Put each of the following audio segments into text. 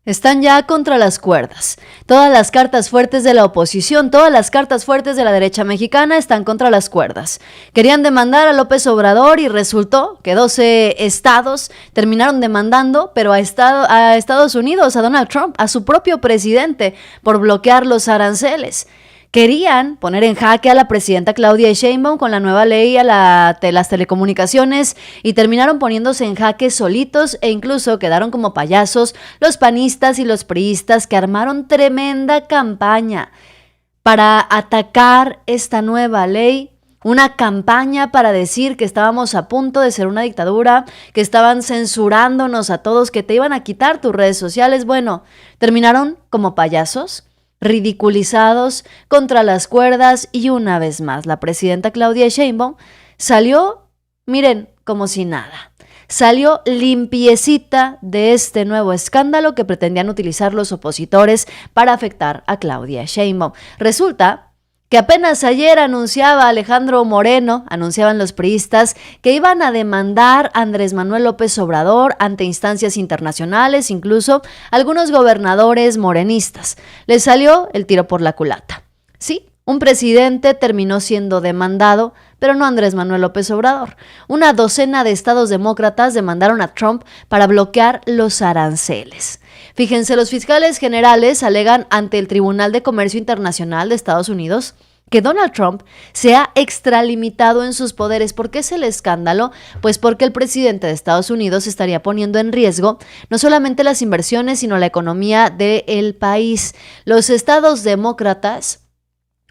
Están ya contra las cuerdas. Todas las cartas fuertes de la oposición, todas las cartas fuertes de la derecha mexicana están contra las cuerdas. Querían demandar a López Obrador y resultó que 12 estados terminaron demandando, pero a Estados Unidos, a Donald Trump, a su propio presidente, por bloquear los aranceles. Querían poner en jaque a la presidenta Claudia Sheinbaum con la nueva ley a las telecomunicaciones y terminaron poniéndose en jaque solitos e incluso quedaron como payasos los panistas y los priistas que armaron tremenda campaña para atacar esta nueva ley. Una campaña para decir que estábamos a punto de ser una dictadura, que estaban censurándonos a todos, que te iban a quitar tus redes sociales. Bueno, terminaron como payasos, ridiculizados, contra las cuerdas, y una vez más la presidenta Claudia Sheinbaum salió, miren, como si nada. Salió limpiecita de este nuevo escándalo que pretendían utilizar los opositores para afectar a Claudia Sheinbaum. Resulta que apenas ayer anunciaba Alejandro Moreno, anunciaban los priistas, que iban a demandar a Andrés Manuel López Obrador ante instancias internacionales, incluso algunos gobernadores morenistas. Les salió el tiro por la culata. Sí, un presidente terminó siendo demandado, pero no Andrés Manuel López Obrador. Una docena de estados demócratas demandaron a Trump para bloquear los aranceles. Fíjense, los fiscales generales alegan ante el Tribunal de Comercio Internacional de Estados Unidos que Donald Trump se ha extralimitado en sus poderes. ¿Por qué es el escándalo? Pues porque el presidente de Estados Unidos estaría poniendo en riesgo no solamente las inversiones, sino la economía del país. Los estados demócratas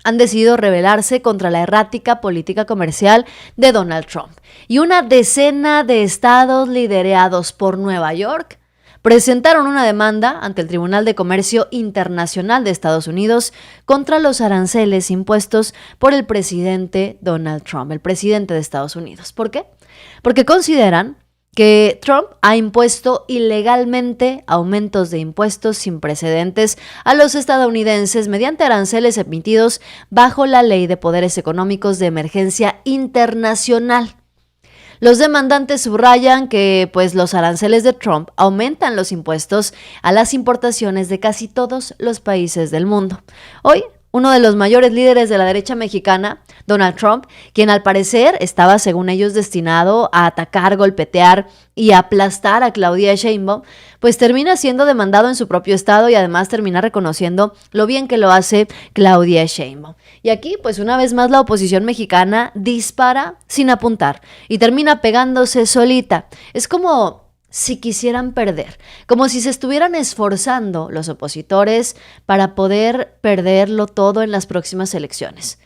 han decidido rebelarse contra la errática política comercial de Donald Trump. Y una decena de estados liderados por Nueva York presentaron una demanda ante el Tribunal de Comercio Internacional de Estados Unidos contra los aranceles impuestos por el presidente Donald Trump, el presidente de Estados Unidos. ¿Por qué? Porque consideran que Trump ha impuesto ilegalmente aumentos de impuestos sin precedentes a los estadounidenses mediante aranceles emitidos bajo la Ley de Poderes Económicos de Emergencia Internacional. Los demandantes subrayan que los aranceles de Trump aumentan los impuestos a las importaciones de casi todos los países del mundo. Hoy, uno de los mayores líderes de la derecha mexicana, Donald Trump, quien al parecer estaba, según ellos, destinado a atacar, golpetear y aplastar a Claudia Sheinbaum, pues termina siendo demandado en su propio estado y además termina reconociendo lo bien que lo hace Claudia Sheinbaum. Y aquí, una vez más, la oposición mexicana dispara sin apuntar y termina pegándose solita. Es como si quisieran perder, como si se estuvieran esforzando los opositores para poder perderlo todo en las próximas elecciones.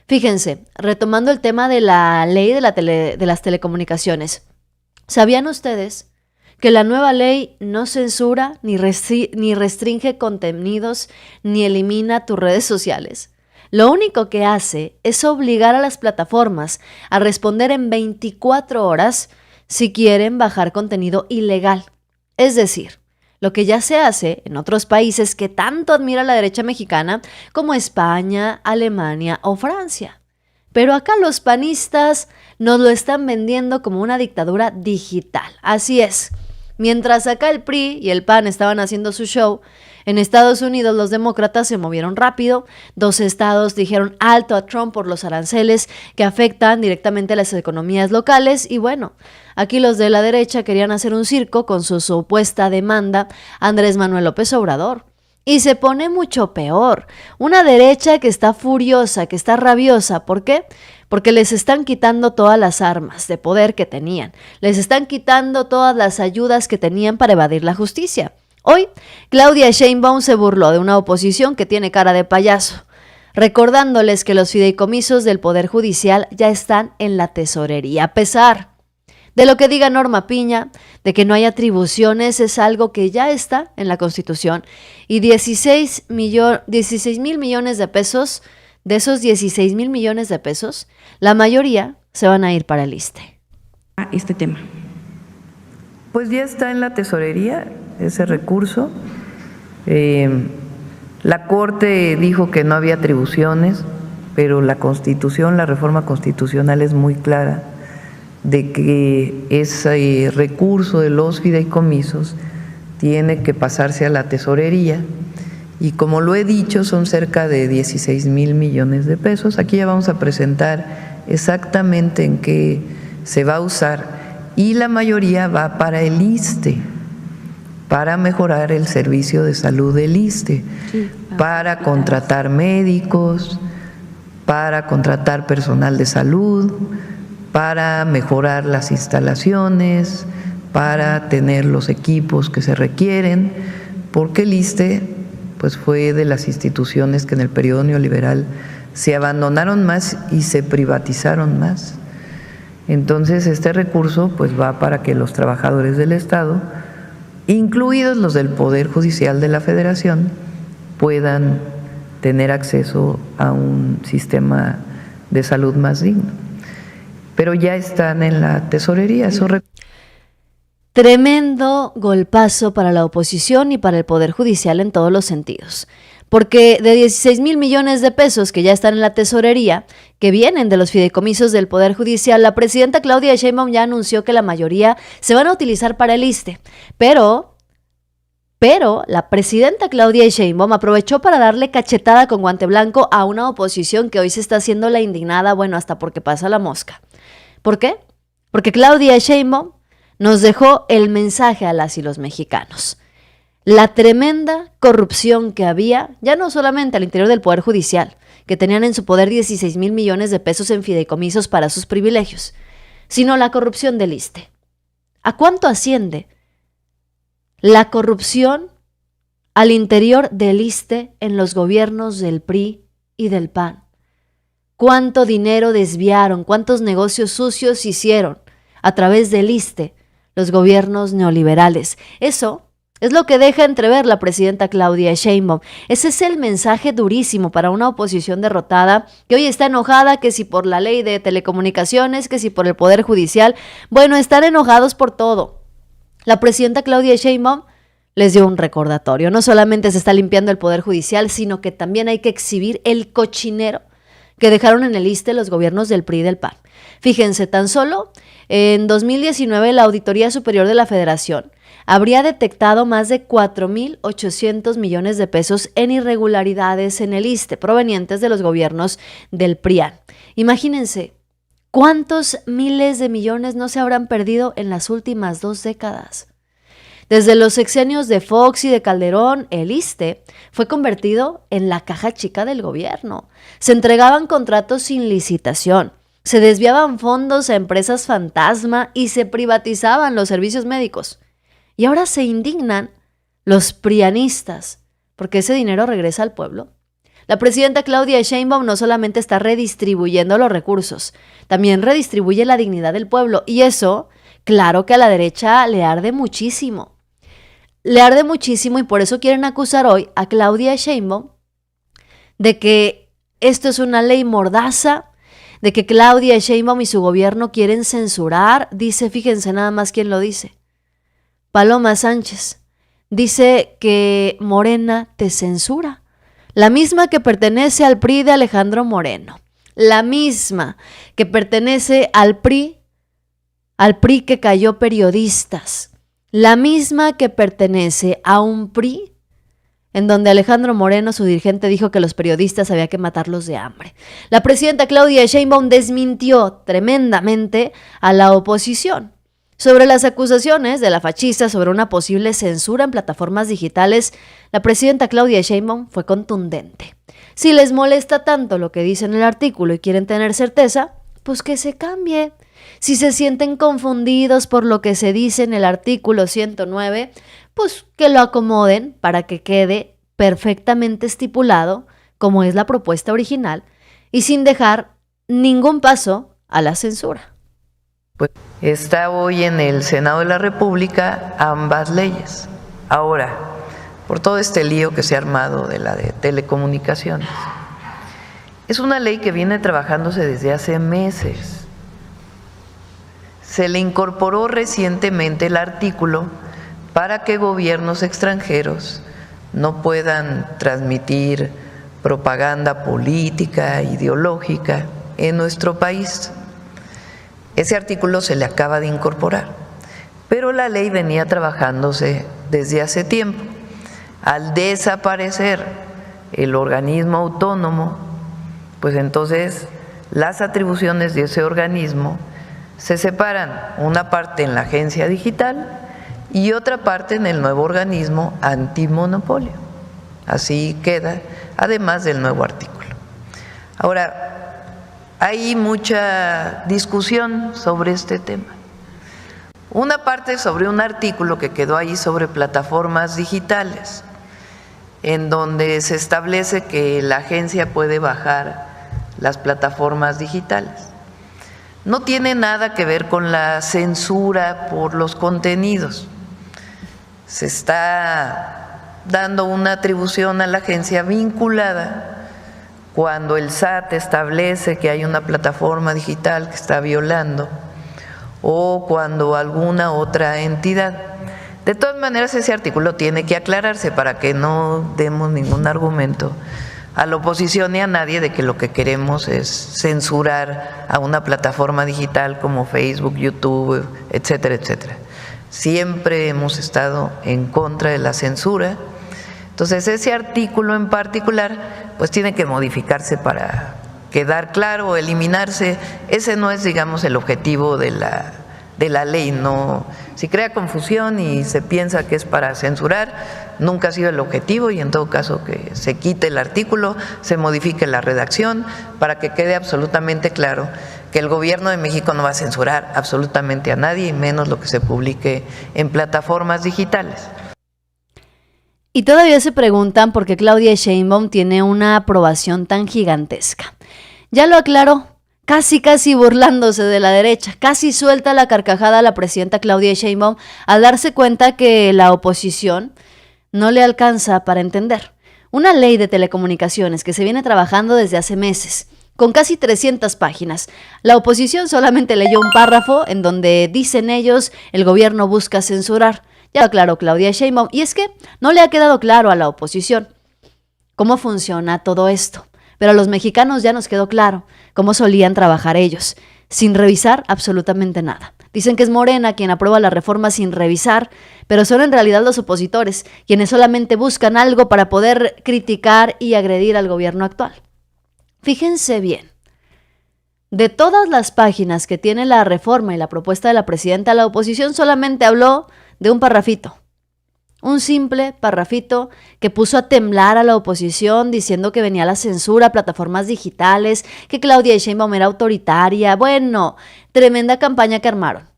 Fíjense, retomando el tema de la ley de las telecomunicaciones, ¿sabían ustedes que la nueva ley no censura ni restringe contenidos ni elimina tus redes sociales? Lo único que hace es obligar a las plataformas a responder en 24 horas si quieren bajar contenido ilegal. Es decir, lo que ya se hace en otros países que tanto admira la derecha mexicana, como España, Alemania o Francia. Pero acá los panistas nos lo están vendiendo como una dictadura digital. Así es. Mientras acá el PRI y el PAN estaban haciendo su show, en Estados Unidos los demócratas se movieron rápido. 2 estados dijeron alto a Trump por los aranceles que afectan directamente a las economías locales. Y bueno, aquí los de la derecha querían hacer un circo con su supuesta demanda a Andrés Manuel López Obrador. Y se pone mucho peor. Una derecha que está furiosa, que está rabiosa. ¿Por qué? Porque les están quitando todas las armas de poder que tenían. Les están quitando todas las ayudas que tenían para evadir la justicia. Hoy, Claudia Sheinbaum se burló de una oposición que tiene cara de payaso, recordándoles que los fideicomisos del Poder Judicial ya están en la tesorería. A pesar de lo que diga Norma Piña, de que no hay atribuciones, es algo que ya está en la Constitución. Y 16 mil millones de pesos, de esos 16 mil millones de pesos, la mayoría se van a ir para el ISSSTE. Este tema. Pues ya está en la tesorería ese recurso. La Corte dijo que no había atribuciones, pero la Constitución, la reforma constitucional es muy clara de que ese recurso de los fideicomisos tiene que pasarse a la tesorería y como lo he dicho son cerca de 16,000 millones de pesos. Aquí ya vamos a presentar exactamente en qué se va a usar y la mayoría va para el ISSSTE, para mejorar el servicio de salud del ISSSTE, para contratar médicos, para contratar personal de salud, para mejorar las instalaciones, para tener los equipos que se requieren, porque el ISSSTE pues fue de las instituciones que en el periodo neoliberal se abandonaron más y se privatizaron más. Entonces este recurso pues va para que los trabajadores del Estado, incluidos los del Poder Judicial de la Federación, puedan tener acceso a un sistema de salud más digno. Pero ya están en la tesorería. Tremendo golpazo para la oposición y para el Poder Judicial en todos los sentidos. Porque de 16,000 millones de pesos que ya están en la tesorería, que vienen de los fideicomisos del Poder Judicial, la presidenta Claudia Sheinbaum ya anunció que la mayoría se van a utilizar para el ISSSTE. Pero la presidenta Claudia Sheinbaum aprovechó para darle cachetada con guante blanco a una oposición que hoy se está haciendo la indignada, bueno, hasta porque pasa la mosca. ¿Por qué? Porque Claudia Sheinbaum nos dejó el mensaje a las y los mexicanos. La tremenda corrupción que había, ya no solamente al interior del Poder Judicial, que tenían en su poder 16,000 millones de pesos en fideicomisos para sus privilegios, sino la corrupción del ISSSTE. ¿A cuánto asciende la corrupción al interior del ISSSTE en los gobiernos del PRI y del PAN? ¿Cuánto dinero desviaron? ¿Cuántos negocios sucios hicieron a través del ISSSTE los gobiernos neoliberales? Eso es lo que deja entrever la presidenta Claudia Sheinbaum. Ese es el mensaje durísimo para una oposición derrotada que hoy está enojada, que si por la ley de telecomunicaciones, que si por el Poder Judicial. Bueno, están enojados por todo. La presidenta Claudia Sheinbaum les dio un recordatorio. No solamente se está limpiando el Poder Judicial, sino que también hay que exhibir el cochinero que dejaron en el ISSSTE los gobiernos del PRI y del PAN. Fíjense, tan solo en 2019 la Auditoría Superior de la Federación habría detectado más de 4,800 millones de pesos en irregularidades en el ISSSTE provenientes de los gobiernos del PRIAN. Imagínense, ¿cuántos miles de millones no se habrán perdido en las últimas 2 décadas? Desde los sexenios de Fox y de Calderón, el ISSSTE fue convertido en la caja chica del gobierno. Se entregaban contratos sin licitación, se desviaban fondos a empresas fantasma y se privatizaban los servicios médicos. Y ahora se indignan los prianistas porque ese dinero regresa al pueblo. La presidenta Claudia Sheinbaum no solamente está redistribuyendo los recursos, también redistribuye la dignidad del pueblo. Y eso, claro que a la derecha le arde muchísimo. Le arde muchísimo y por eso quieren acusar hoy a Claudia Sheinbaum de que esto es una ley mordaza, de que Claudia Sheinbaum y su gobierno quieren censurar. Dice, fíjense nada más quién lo dice. Paloma Sánchez dice que Morena te censura. La misma que pertenece al PRI de Alejandro Moreno. La misma que pertenece al PRI que cayó periodistas. La misma que pertenece a un PRI en donde Alejandro Moreno, su dirigente, dijo que los periodistas había que matarlos de hambre. La presidenta Claudia Sheinbaum desmintió tremendamente a la oposición sobre las acusaciones de la fascista sobre una posible censura en plataformas digitales. La presidenta Claudia Sheinbaum fue contundente. Si les molesta tanto lo que dice en el artículo y quieren tener certeza, pues que se cambie. Si se sienten confundidos por lo que se dice en el artículo 109, pues que lo acomoden para que quede perfectamente estipulado como es la propuesta original y sin dejar ningún paso a la censura. Pues está hoy en el Senado de la República ambas leyes. Ahora, por todo este lío que se ha armado de la de telecomunicaciones, es una ley que viene trabajándose desde hace meses. Se le incorporó recientemente el artículo para que gobiernos extranjeros no puedan transmitir propaganda política, ideológica en nuestro país. Ese artículo se le acaba de incorporar, pero la ley venía trabajándose desde hace tiempo. Al desaparecer el organismo autónomo, pues entonces las atribuciones de ese organismo se separan, una parte en la agencia digital y otra parte en el nuevo organismo antimonopolio. Así queda, además del nuevo artículo. Ahora, hay mucha discusión sobre este tema. Una parte sobre un artículo que quedó ahí sobre plataformas digitales, en donde se establece que la agencia puede bajar las plataformas digitales. No tiene nada que ver con la censura por los contenidos. Se está dando una atribución a la agencia vinculada cuando el SAT establece que hay una plataforma digital que está violando o cuando alguna otra entidad. De todas maneras, ese artículo tiene que aclararse para que no demos ningún argumento a la oposición ni a nadie de que lo que queremos es censurar a una plataforma digital como Facebook, YouTube, etcétera, etcétera. Siempre hemos estado en contra de la censura. Entonces, ese artículo en particular, pues tiene que modificarse para quedar claro o eliminarse. Ese no es, digamos, el objetivo de la ley, no. Si crea confusión y se piensa que es para censurar, nunca ha sido el objetivo, y en todo caso que se quite el artículo, se modifique la redacción para que quede absolutamente claro que el gobierno de México no va a censurar absolutamente a nadie, y menos lo que se publique en plataformas digitales. Y todavía se preguntan por qué Claudia Sheinbaum tiene una aprobación tan gigantesca. Ya lo aclaró. Casi burlándose de la derecha, casi suelta la carcajada a la presidenta Claudia Sheinbaum al darse cuenta que la oposición no le alcanza para entender. Una ley de telecomunicaciones que se viene trabajando desde hace meses, con casi 300 páginas. La oposición solamente leyó un párrafo en donde dicen ellos el gobierno busca censurar. Ya lo aclaró Claudia Sheinbaum, y es que no le ha quedado claro a la oposición cómo funciona todo esto. Pero a los mexicanos ya nos quedó claro cómo solían trabajar ellos, sin revisar absolutamente nada. Dicen que es Morena quien aprueba la reforma sin revisar, pero son en realidad los opositores, quienes solamente buscan algo para poder criticar y agredir al gobierno actual. Fíjense bien, de todas las páginas que tiene la reforma y la propuesta de la presidenta, la oposición solamente habló de un parrafito. Un simple parrafito que puso a temblar a la oposición diciendo que venía la censura a plataformas digitales, que Claudia Sheinbaum era autoritaria. Bueno, tremenda campaña que armaron.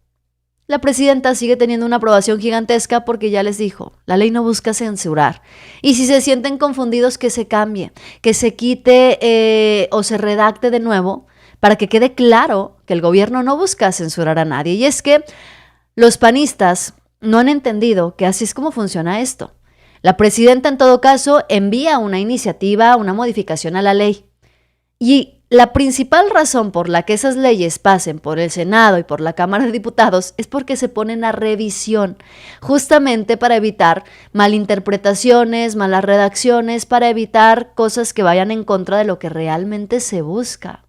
La presidenta sigue teniendo una aprobación gigantesca porque ya les dijo, la ley no busca censurar. Y si se sienten confundidos, que se cambie, que se quite o se redacte de nuevo para que quede claro que el gobierno no busca censurar a nadie. Y es que los panistas no han entendido que así es como funciona esto. La presidenta, en todo caso, envía una iniciativa, una modificación a la ley. Y la principal razón por la que esas leyes pasen por el Senado y por la Cámara de Diputados es porque se ponen a revisión, justamente para evitar malinterpretaciones, malas redacciones, para evitar cosas que vayan en contra de lo que realmente se busca.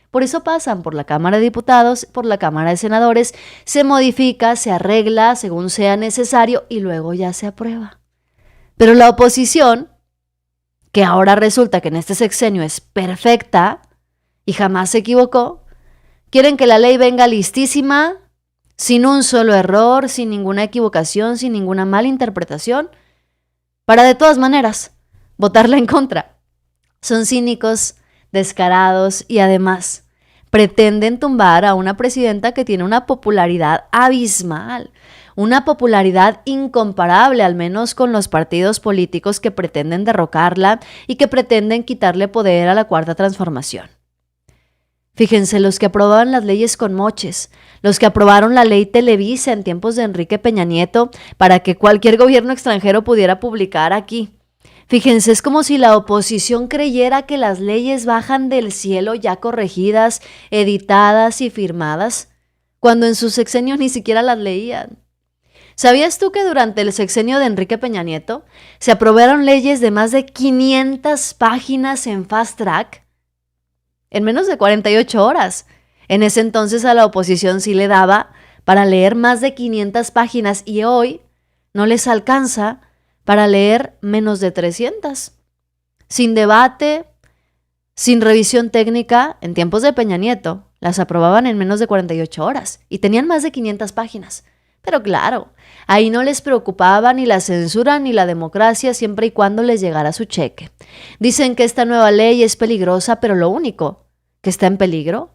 Por eso pasan por la Cámara de Diputados, por la Cámara de Senadores, se modifica, se arregla según sea necesario y luego ya se aprueba. Pero la oposición, que ahora resulta que en este sexenio es perfecta y jamás se equivocó, quieren que la ley venga listísima, sin un solo error, sin ninguna equivocación, sin ninguna mala interpretación, para de todas maneras votarla en contra. Son cínicos, descarados y además pretenden tumbar a una presidenta que tiene una popularidad abismal, una popularidad incomparable, al menos con los partidos políticos que pretenden derrocarla y que pretenden quitarle poder a la Cuarta Transformación. Fíjense, los que aprobaban las leyes con moches, los que aprobaron la ley Televisa en tiempos de Enrique Peña Nieto para que cualquier gobierno extranjero pudiera publicar aquí. Fíjense, es como si la oposición creyera que las leyes bajan del cielo ya corregidas, editadas y firmadas, cuando en su sexenio ni siquiera las leían. ¿Sabías tú que durante el sexenio de Enrique Peña Nieto se aprobaron leyes de más de 500 páginas en fast track? En menos de 48 horas. En ese entonces a la oposición sí le daba para leer más de 500 páginas y hoy no les alcanza para leer menos de 300. Sin debate, sin revisión técnica, en tiempos de Peña Nieto, las aprobaban en menos de 48 horas y tenían más de 500 páginas. Pero claro, ahí no les preocupaba ni la censura ni la democracia siempre y cuando les llegara su cheque. Dicen que esta nueva ley es peligrosa, pero lo único que está en peligro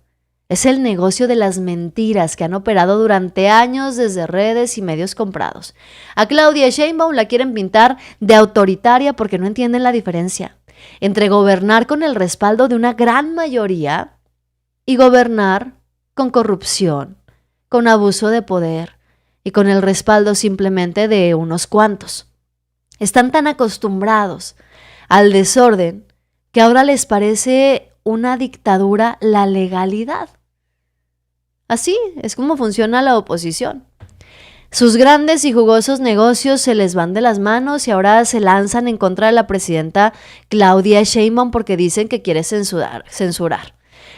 es el negocio de las mentiras que han operado durante años desde redes y medios comprados. A Claudia Sheinbaum la quieren pintar de autoritaria porque no entienden la diferencia entre gobernar con el respaldo de una gran mayoría y gobernar con corrupción, con abuso de poder y con el respaldo simplemente de unos cuantos. Están tan acostumbrados al desorden que ahora les parece una dictadura la legalidad. Así es como funciona la oposición. Sus grandes y jugosos negocios se les van de las manos y ahora se lanzan en contra de la presidenta Claudia Sheinbaum porque dicen que quiere censurar.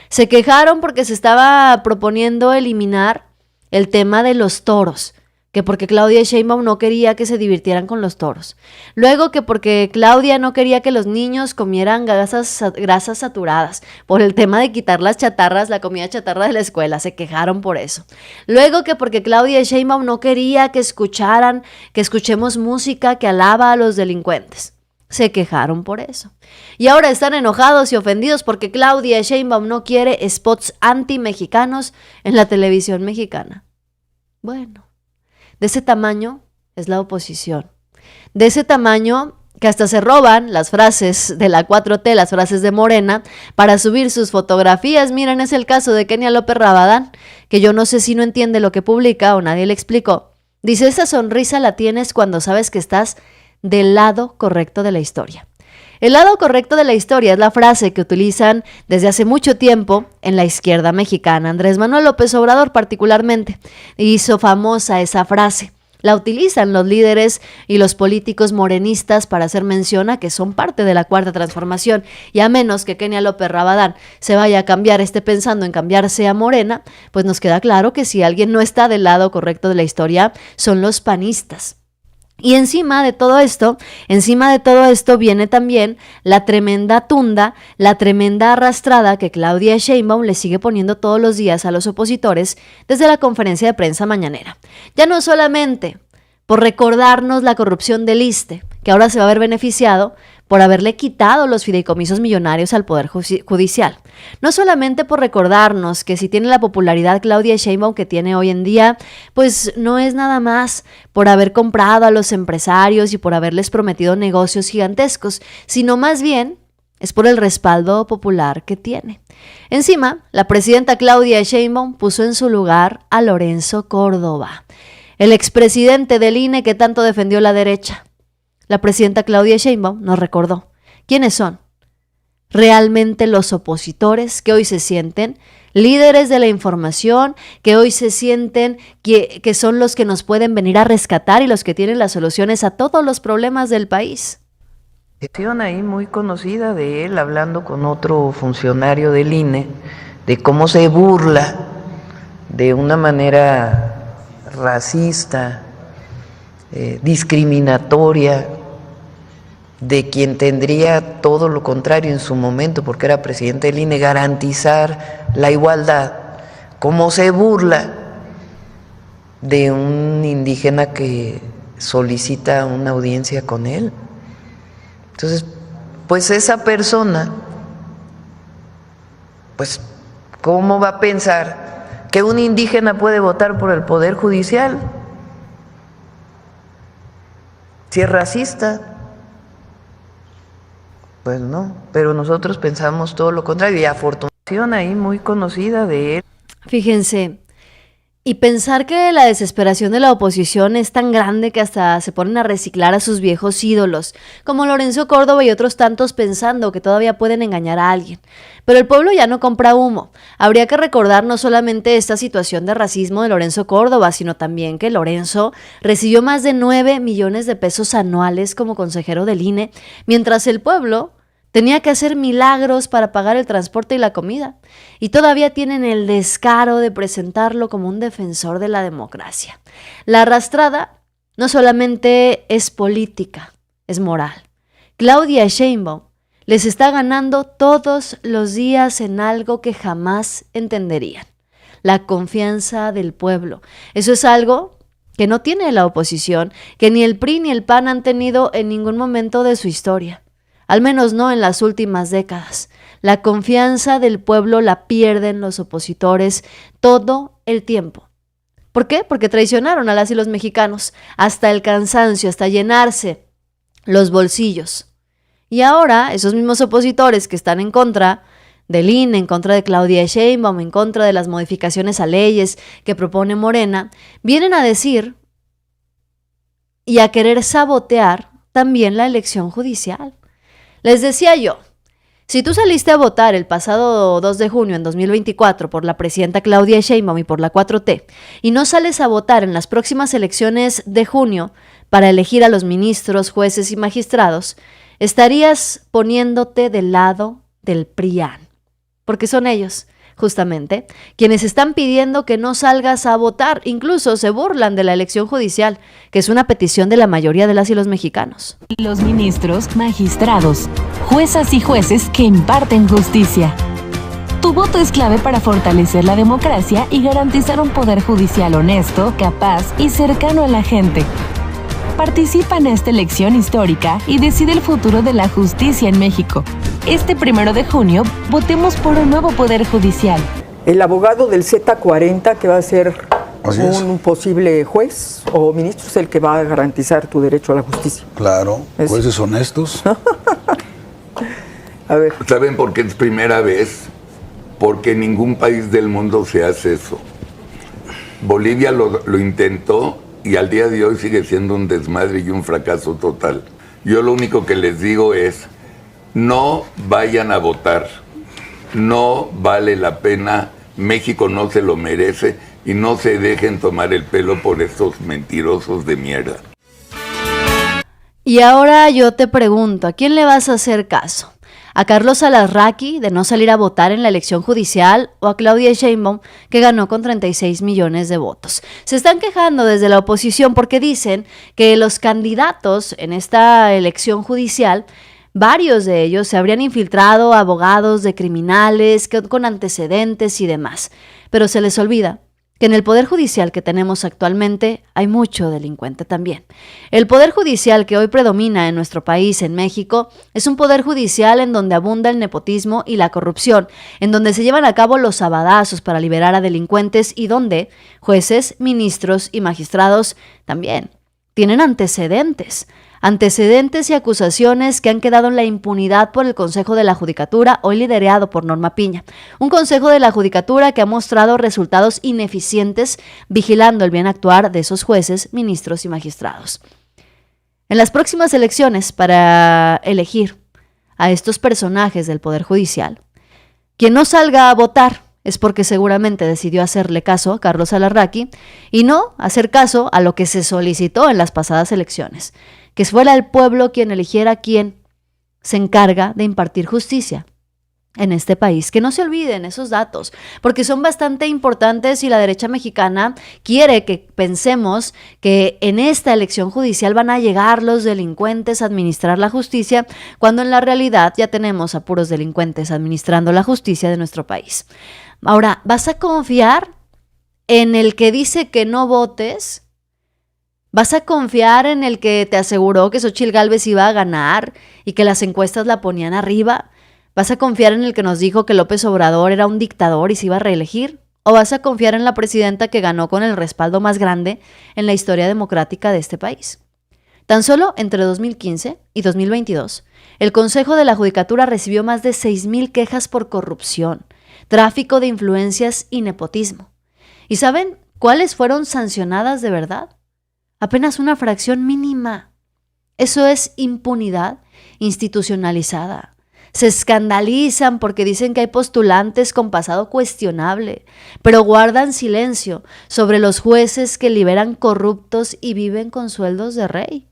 Se quejaron porque se estaba proponiendo eliminar el tema de los toros, que porque Claudia Sheinbaum no quería que se divirtieran con los toros. Luego que porque Claudia no quería que los niños comieran grasas saturadas, por el tema de quitar las chatarras, la comida chatarra de la escuela, se quejaron por eso. Luego que porque Claudia Sheinbaum no quería que escuchemos música que alaba a los delincuentes. Se quejaron por eso. Y ahora están enojados y ofendidos porque Claudia Sheinbaum no quiere spots anti-mexicanos en la televisión mexicana. Bueno. De ese tamaño es la oposición. De ese tamaño que hasta se roban las frases de la 4T, las frases de Morena, para subir sus fotografías. Miren, es el caso de Kenia López Rabadán, que yo no sé si no entiende lo que publica o nadie le explicó. Dice, esa sonrisa la tienes cuando sabes que estás del lado correcto de la historia. El lado correcto de la historia es la frase que utilizan desde hace mucho tiempo en la izquierda mexicana. Andrés Manuel López Obrador particularmente hizo famosa esa frase. La utilizan los líderes y los políticos morenistas para hacer mención a que son parte de la Cuarta Transformación y a menos que Kenia López Rabadán se vaya a cambiar, esté pensando en cambiarse a Morena, pues nos queda claro que si alguien no está del lado correcto de la historia son los panistas. Y encima de todo esto viene también la tremenda tunda, la tremenda arrastrada que Claudia Sheinbaum le sigue poniendo todos los días a los opositores desde la conferencia de prensa mañanera. Ya no solamente por recordarnos la corrupción del ISSSTE, que ahora se va a ver beneficiado por haberle quitado los fideicomisos millonarios al Poder Judicial. No solamente por recordarnos que si tiene la popularidad Claudia Sheinbaum que tiene hoy en día, pues no es nada más por haber comprado a los empresarios y por haberles prometido negocios gigantescos, sino más bien es por el respaldo popular que tiene. Encima, la presidenta Claudia Sheinbaum puso en su lugar a Lorenzo Córdoba, el expresidente del INE que tanto defendió la derecha. La presidenta Claudia Sheinbaum nos recordó quiénes son realmente los opositores que hoy se sienten líderes de la información, que hoy se sienten que son los que nos pueden venir a rescatar y los que tienen las soluciones a todos los problemas del país. Ahí muy conocida de él hablando con otro funcionario del INE de cómo se burla de una manera racista, discriminatoria de quien tendría todo lo contrario en su momento, porque era presidente del INE, garantizar la igualdad, cómo se burla de un indígena que solicita una audiencia con él. Entonces, pues esa persona, pues, ¿cómo va a pensar que un indígena puede votar por el Poder Judicial? Si es racista, pues no, pero nosotros pensamos todo lo contrario y afortunación ahí muy conocida de él. Fíjense, y pensar que la desesperación de la oposición es tan grande que hasta se ponen a reciclar a sus viejos ídolos, como Lorenzo Córdoba y otros tantos pensando que todavía pueden engañar a alguien. Pero el pueblo ya no compra humo. Habría que recordar no solamente esta situación de racismo de Lorenzo Córdoba, sino también que Lorenzo recibió más de 9 millones de pesos anuales como consejero del INE, mientras el pueblo tenía que hacer milagros para pagar el transporte y la comida. Y todavía tienen el descaro de presentarlo como un defensor de la democracia. La arrastrada no solamente es política, es moral. Claudia Sheinbaum les está ganando todos los días en algo que jamás entenderían: la confianza del pueblo. Eso es algo que no tiene la oposición, que ni el PRI ni el PAN han tenido en ningún momento de su historia, al menos no en las últimas décadas. La confianza del pueblo la pierden los opositores todo el tiempo. ¿Por qué? Porque traicionaron a las y los mexicanos hasta el cansancio, hasta llenarse los bolsillos. Y ahora esos mismos opositores que están en contra del INE, en contra de Claudia Sheinbaum, en contra de las modificaciones a leyes que propone Morena, vienen a decir y a querer sabotear también la elección judicial. Les decía yo, si tú saliste a votar el pasado 2 de junio en 2024 por la presidenta Claudia Sheinbaum y por la 4T, y no sales a votar en las próximas elecciones de junio para elegir a los ministros, jueces y magistrados, estarías poniéndote del lado del PRIAN. Porque son ellos, justamente, quienes están pidiendo que no salgas a votar. Incluso se burlan de la elección judicial, que es una petición de la mayoría de las y los mexicanos. Los ministros, magistrados, juezas y jueces que imparten justicia. Tu voto es clave para fortalecer la democracia y garantizar un poder judicial honesto, capaz y cercano a la gente. Participa en esta elección histórica y decide el futuro de la justicia en México. Este 1 de junio, votemos por un nuevo poder judicial. El abogado del Z40, que va a ser un posible juez o ministro, es el que va a garantizar tu derecho a la justicia. Claro, jueces honestos. A ver. ¿Saben por qué es primera vez? Porque en ningún país del mundo se hace eso. Bolivia lo intentó y al día de hoy sigue siendo un desmadre y un fracaso total. Yo lo único que les digo es, no vayan a votar, no vale la pena, México no se lo merece y no se dejen tomar el pelo por estos mentirosos de mierda. Y ahora yo te pregunto, ¿a quién le vas a hacer caso? ¿A Carlos Alarraqui, de no salir a votar en la elección judicial, o a Claudia Sheinbaum, que ganó con 36 millones de votos? Se están quejando desde la oposición porque dicen que los candidatos en esta elección judicial, varios de ellos se habrían infiltrado abogados de criminales con antecedentes y demás. Pero se les olvida que en el Poder Judicial que tenemos actualmente hay mucho delincuente también. El Poder Judicial que hoy predomina en nuestro país, en México, es un Poder Judicial en donde abunda el nepotismo y la corrupción, en donde se llevan a cabo los sabadazos para liberar a delincuentes y donde jueces, ministros y magistrados también tienen antecedentes y acusaciones que han quedado en la impunidad por el Consejo de la Judicatura, hoy liderado por Norma Piña. Un Consejo de la Judicatura que ha mostrado resultados ineficientes vigilando el bien actuar de esos jueces, ministros y magistrados. En las próximas elecciones para elegir a estos personajes del Poder Judicial, quien no salga a votar es porque seguramente decidió hacerle caso a Carlos Alarraqui y no hacer caso a lo que se solicitó en las pasadas elecciones, que fuera el pueblo quien eligiera quién se encarga de impartir justicia en este país. Que no se olviden esos datos, porque son bastante importantes y la derecha mexicana quiere que pensemos que en esta elección judicial van a llegar los delincuentes a administrar la justicia, cuando en la realidad ya tenemos a puros delincuentes administrando la justicia de nuestro país. Ahora, ¿vas a confiar en el que dice que no votes? ¿Vas a confiar en el que te aseguró que Xóchitl Gálvez iba a ganar y que las encuestas la ponían arriba? ¿Vas a confiar en el que nos dijo que López Obrador era un dictador y se iba a reelegir? ¿O vas a confiar en la presidenta que ganó con el respaldo más grande en la historia democrática de este país? Tan solo entre 2015 y 2022, el Consejo de la Judicatura recibió más de 6,000 quejas por corrupción, tráfico de influencias y nepotismo. ¿Y saben cuáles fueron sancionadas de verdad? Apenas una fracción mínima. Eso es impunidad institucionalizada. Se escandalizan porque dicen que hay postulantes con pasado cuestionable, pero guardan silencio sobre los jueces que liberan corruptos y viven con sueldos de rey.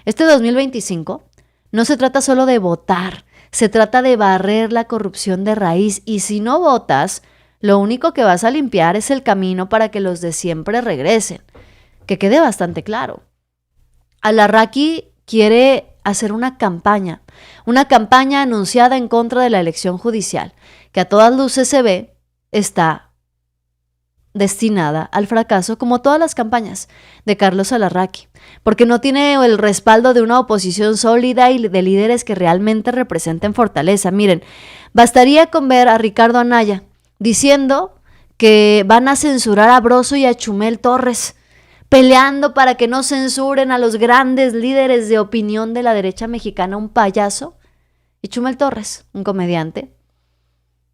Este 2025 no se trata solo de votar, se trata de barrer la corrupción de raíz, y si no votas, lo único que vas a limpiar es el camino para que los de siempre regresen. Que quede bastante claro, Al-Arraqui quiere hacer una campaña anunciada en contra de la elección judicial, que a todas luces se ve está destinada al fracaso, como todas las campañas de Carlos Al-Arraqui, porque no tiene el respaldo de una oposición sólida y de líderes que realmente representen fortaleza. Miren, bastaría con ver a Ricardo Anaya diciendo que van a censurar a Broso y a Chumel Torres, peleando para que no censuren a los grandes líderes de opinión de la derecha mexicana, un payaso, y Chumel Torres, un comediante,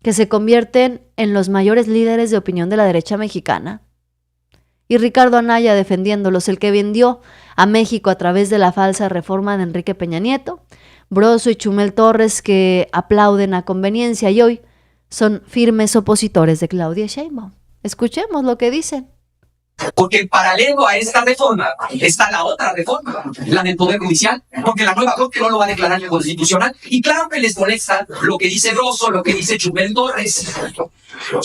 que se convierten en los mayores líderes de opinión de la derecha mexicana. Y Ricardo Anaya defendiéndolos, el que vendió a México a través de la falsa reforma de Enrique Peña Nieto, Broso y Chumel Torres, que aplauden a conveniencia y hoy son firmes opositores de Claudia Sheinbaum. Escuchemos lo que dicen. Porque en paralelo a esta reforma está la otra reforma, la del Poder Judicial, porque la nueva Corte no lo va a declarar inconstitucional. Y claro que les molesta lo que dice Broso, lo que dice Chumel Torres.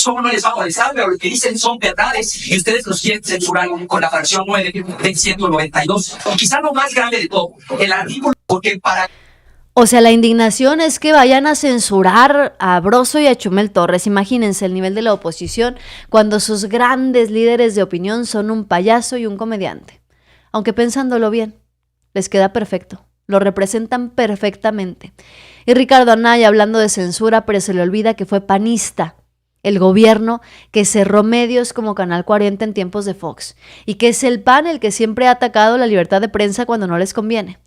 ¿Cómo no les va a molestar? Pero lo que dicen son verdades y ustedes los quieren censurar con la fracción 9 del 192. Y quizá lo más grave de todo, el artículo, porque para... O sea, la indignación es que vayan a censurar a Broso y a Chumel Torres. Imagínense el nivel de la oposición cuando sus grandes líderes de opinión son un payaso y un comediante. Aunque pensándolo bien, les queda perfecto. Lo representan perfectamente. Y Ricardo Anaya hablando de censura, pero se le olvida que fue panista el gobierno que cerró medios como Canal 40 en tiempos de Fox. Y que es el PAN el que siempre ha atacado la libertad de prensa cuando no les conviene.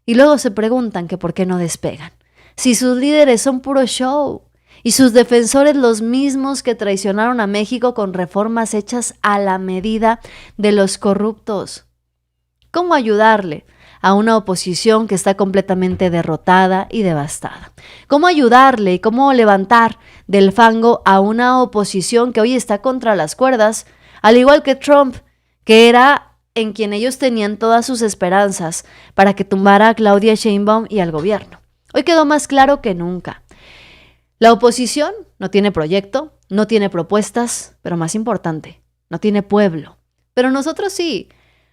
Y luego se preguntan que por qué no despegan. Si sus líderes son puro show y sus defensores los mismos que traicionaron a México con reformas hechas a la medida de los corruptos. ¿Cómo ayudarle a una oposición que está completamente derrotada y devastada? ¿Cómo ayudarle y cómo levantar del fango a una oposición que hoy está contra las cuerdas, al igual que Trump, que era en quien ellos tenían todas sus esperanzas para que tumbara a Claudia Sheinbaum y al gobierno? Hoy quedó más claro que nunca. La oposición no tiene proyecto, no tiene propuestas, pero más importante, no tiene pueblo. Pero nosotros sí.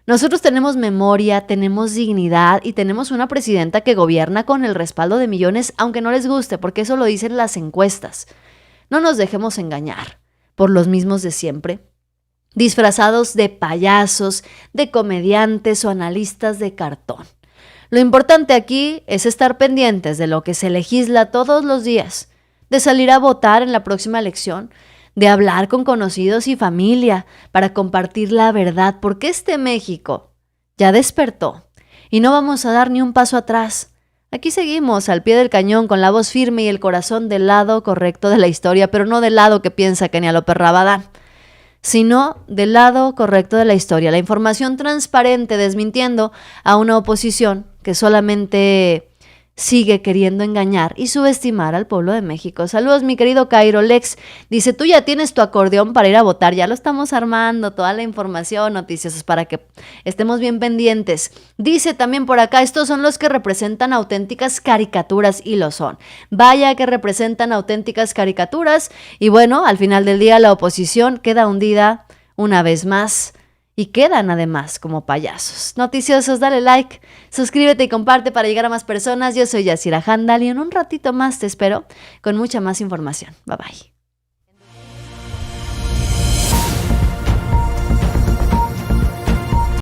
Nosotros tenemos memoria, tenemos dignidad y tenemos una presidenta que gobierna con el respaldo de millones, aunque no les guste, porque eso lo dicen las encuestas. No nos dejemos engañar por los mismos de siempre, disfrazados de payasos, de comediantes o analistas de cartón. Lo importante aquí es estar pendientes de lo que se legisla todos los días, de salir a votar en la próxima elección, de hablar con conocidos y familia para compartir la verdad, porque este México ya despertó y no vamos a dar ni un paso atrás. Aquí seguimos al pie del cañón con la voz firme y el corazón del lado correcto de la historia, pero no del lado que piensa Kenia López Rabadán, sino del lado correcto de la historia, la información transparente desmintiendo a una oposición que solamente sigue queriendo engañar y subestimar al pueblo de México. Saludos, mi querido Cairo. Lex dice, tú ya tienes tu acordeón para ir a votar, ya lo estamos armando, toda la información, noticias para que estemos bien pendientes. Dice también por acá, estos son los que representan auténticas caricaturas, y lo son. Vaya que representan auténticas caricaturas, y bueno, al final del día la oposición queda hundida una vez más. Y quedan además como payasos. Noticiosos, dale like, suscríbete y comparte para llegar a más personas. Yo soy Yasira Handal y en un ratito más te espero con mucha más información. Bye bye.